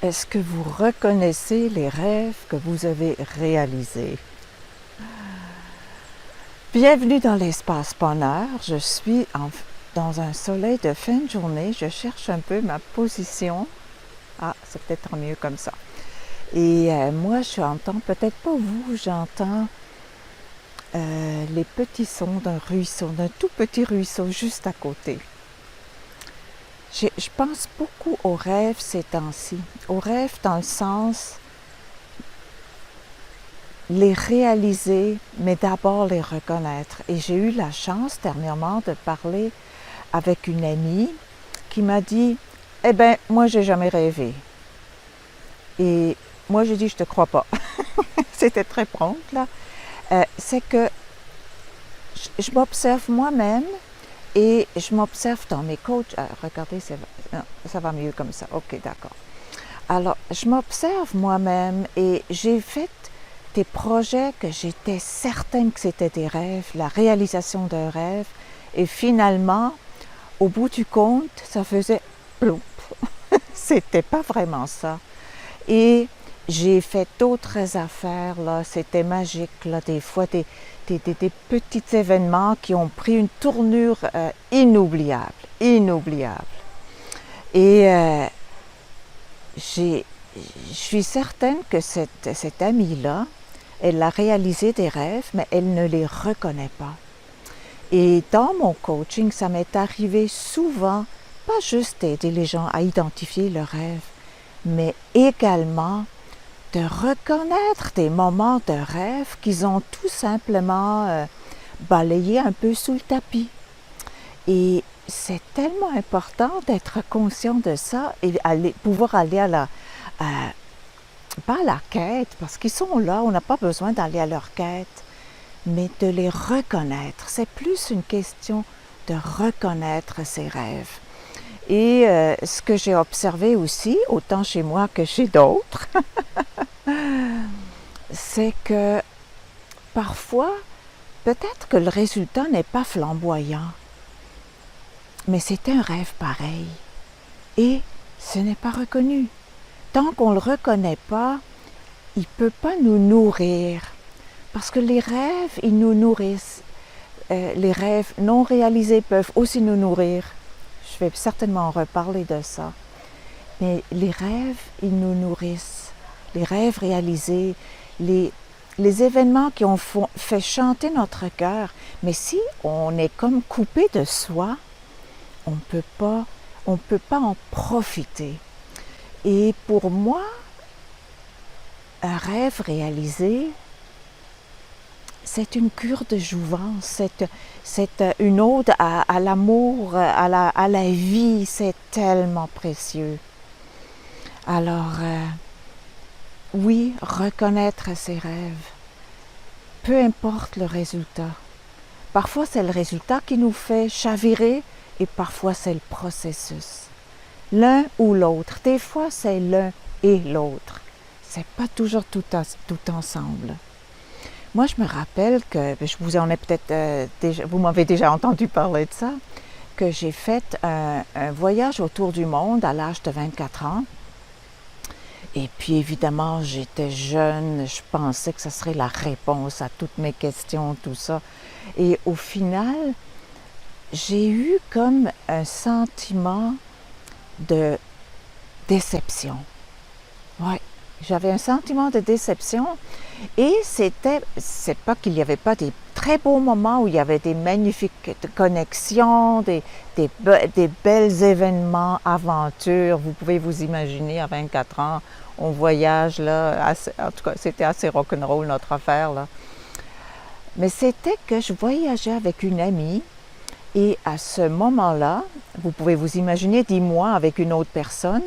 Est-ce que vous reconnaissez les rêves que vous avez réalisés? Bienvenue dans l'espace bonheur. Je suis dans un soleil de fin de journée. Je cherche un peu ma position. Ah, c'est peut-être mieux comme ça. Et moi, j'entends, peut-être pas vous, j'entends les petits sons d'un ruisseau, d'un tout petit ruisseau juste à côté. Je pense beaucoup aux rêves ces temps-ci. Aux rêves dans le sens les réaliser, mais d'abord les reconnaître. Et j'ai eu la chance dernièrement de parler avec une amie qui m'a dit « Eh bien, moi, j'ai jamais rêvé. » Et moi, j'ai dit « Je te crois pas. » C'était très prompt, là. C'est que je m'observe moi-même et je m'observe dans mes coachs. Regardez, ça va mieux comme ça. OK, d'accord. Alors, je m'observe moi-même et j'ai fait des projets que j'étais certaine que c'était des rêves, la réalisation d'un rêve. Et finalement, au bout du compte, ça faisait ploup. C'était pas vraiment ça. Et j'ai fait d'autres affaires, là, c'était magique, là, des fois des petits événements qui ont pris une tournure inoubliable. Et je suis certaine que cette amie-là, elle a réalisé des rêves, mais elle ne les reconnaît pas. Et dans mon coaching, ça m'est arrivé souvent, pas juste d'aider les gens à identifier leurs rêves, mais également de reconnaître des moments de rêve qu'ils ont tout simplement balayés un peu sous le tapis. Et c'est tellement important d'être conscient de ça et pouvoir aller pas à la quête, parce qu'ils sont là, on n'a pas besoin d'aller à leur quête, mais de les reconnaître. C'est plus une question de reconnaître ses rêves. Et ce que j'ai observé aussi, autant chez moi que chez d'autres, c'est que parfois, peut-être que le résultat n'est pas flamboyant, mais c'est un rêve pareil. Et ce n'est pas reconnu. Tant qu'on ne le reconnaît pas, il ne peut pas nous nourrir. Parce que les rêves, ils nous nourrissent. Les rêves non réalisés peuvent aussi nous nourrir. Je vais certainement reparler de ça. Mais les rêves, ils nous nourrissent. Les rêves réalisés, les événements qui ont fait chanter notre cœur. Mais si on est comme coupé de soi, on ne peut pas en profiter. Et pour moi, un rêve réalisé, c'est une cure de jouvence, c'est une ode à l'amour, à la vie, c'est tellement précieux. Alors, oui, reconnaître ses rêves, peu importe le résultat. Parfois, c'est le résultat qui nous fait chavirer et parfois, c'est le processus. L'un ou l'autre. Des fois, c'est l'un et l'autre. C'est pas toujours tout ensemble. Moi, je me rappelle que, je vous en ai peut-être déjà, vous m'avez déjà entendu parler de ça, que j'ai fait un voyage autour du monde à l'âge de 24 ans. Et puis, évidemment, j'étais jeune, je pensais que ce serait la réponse à toutes mes questions, tout ça. Et au final, j'ai eu comme un sentiment de déception. Oui, j'avais un sentiment de déception et c'est pas qu'il n'y avait pas des très beaux moments où il y avait des magnifiques connexions, des belles événements, aventures. Vous pouvez vous imaginer, à 24 ans, on voyage, là, en tout cas, c'était assez rock'n'roll notre affaire, là. Mais c'était que je voyageais avec une amie et à ce moment-là, vous pouvez vous imaginer 10 mois avec une autre personne.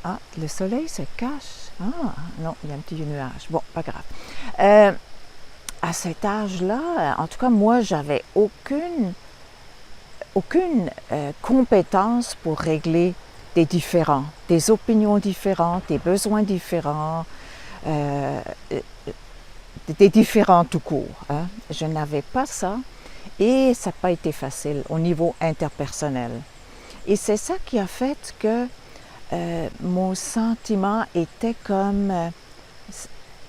Ah, le soleil se cache. Ah, non, il y a un petit nuage. Bon, pas grave. À cet âge-là, en tout cas, moi, j'avais aucune compétence pour régler des différends, des opinions différentes, des besoins différents, des différents tout court. Hein. Je n'avais pas ça et ça n'a pas été facile au niveau interpersonnel. Et c'est ça qui a fait que mon sentiment était comme...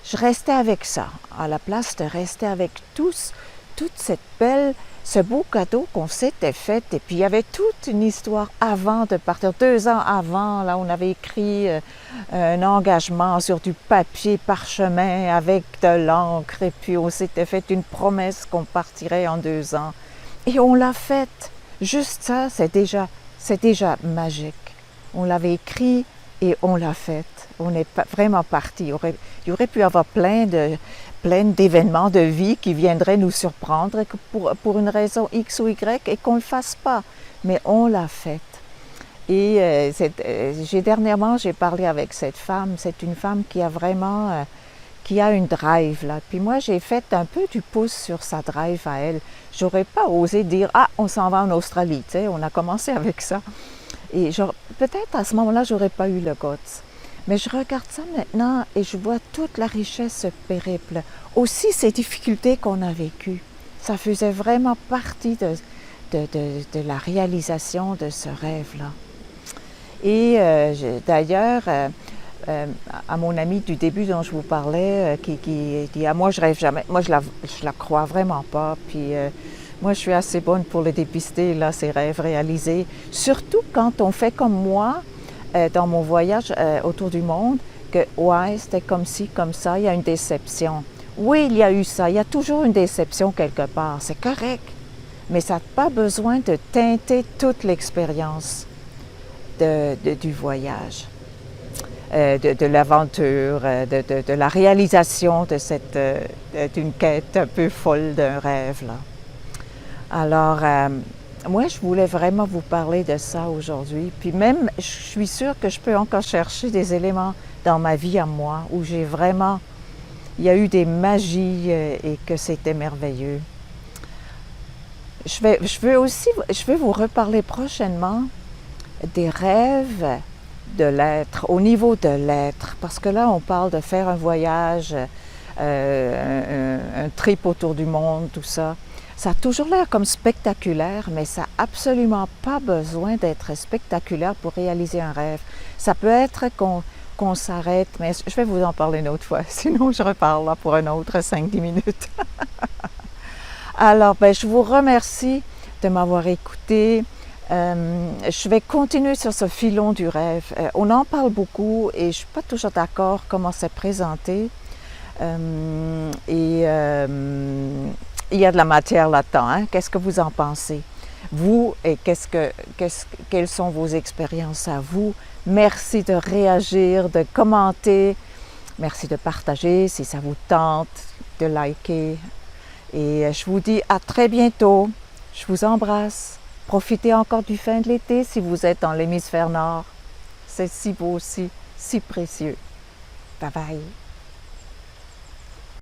je restais avec ça, à la place de rester avec toute cette ce beau cadeau qu'on s'était fait. Et puis il y avait toute une histoire avant de partir, 2 ans avant, là on avait écrit un engagement sur du papier parchemin avec de l'encre. Et puis on s'était fait une promesse qu'on partirait en 2 ans. Et on l'a faite. Juste ça, c'est déjà magique. On l'avait écrit et on l'a faite. On est vraiment parti. Il y aurait pu y avoir plein d'événements de vie qui viendraient nous surprendre pour une raison X ou Y et qu'on ne le fasse pas. Mais on l'a faite. Et dernièrement, j'ai parlé avec cette femme. C'est une femme qui a vraiment... qui a une drive, là. Puis moi, j'ai fait un peu du pouce sur sa drive à elle. J'aurais pas osé dire « Ah, on s'en va en Australie », tu sais, on a commencé avec ça. Et peut-être à ce moment-là, j'aurais pas eu le guts. Mais je regarde ça maintenant et je vois toute la richesse, ce périple. Aussi, ces difficultés qu'on a vécues. Ça faisait vraiment partie de la réalisation de ce rêve-là. Et d'ailleurs, à mon amie du début dont je vous parlais, qui dit « Ah, moi, je rêve jamais ». Moi, je la crois vraiment pas. Puis moi, je suis assez bonne pour les dépister, là, ces rêves réalisés. Surtout quand on fait comme moi, dans mon voyage autour du monde, que ouais, c'était comme ci, comme ça, il y a une déception. Oui, il y a eu ça, il y a toujours une déception quelque part, c'est correct. Mais ça n'a pas besoin de teinter toute l'expérience du voyage, de l'aventure, de la réalisation d'une quête un peu folle d'un rêve, là. Alors, moi, je voulais vraiment vous parler de ça aujourd'hui. Puis même, je suis sûre que je peux encore chercher des éléments dans ma vie à moi où il y a eu des magies et que c'était merveilleux. Je vais vous reparler prochainement des rêves de l'être, au niveau de l'être, parce que là, on parle de faire un voyage, un trip autour du monde, tout ça. Ça a toujours l'air comme spectaculaire, mais ça n'a absolument pas besoin d'être spectaculaire pour réaliser un rêve. Ça peut être qu'on s'arrête, mais je vais vous en parler une autre fois, sinon je reparle là pour un autre 5-10 minutes. Alors, je vous remercie de m'avoir écouté. Je vais continuer sur ce filon du rêve. On en parle beaucoup et je ne suis pas toujours d'accord comment c'est présenté. Il y a de la matière là-dedans. Hein? Qu'est-ce que vous en pensez? Vous, et quelles sont vos expériences à vous? Merci de réagir, de commenter. Merci de partager si ça vous tente, de liker. Et je vous dis à très bientôt. Je vous embrasse. Profitez encore du fin de l'été si vous êtes dans l'hémisphère nord. C'est si beau aussi, si précieux. Bye bye.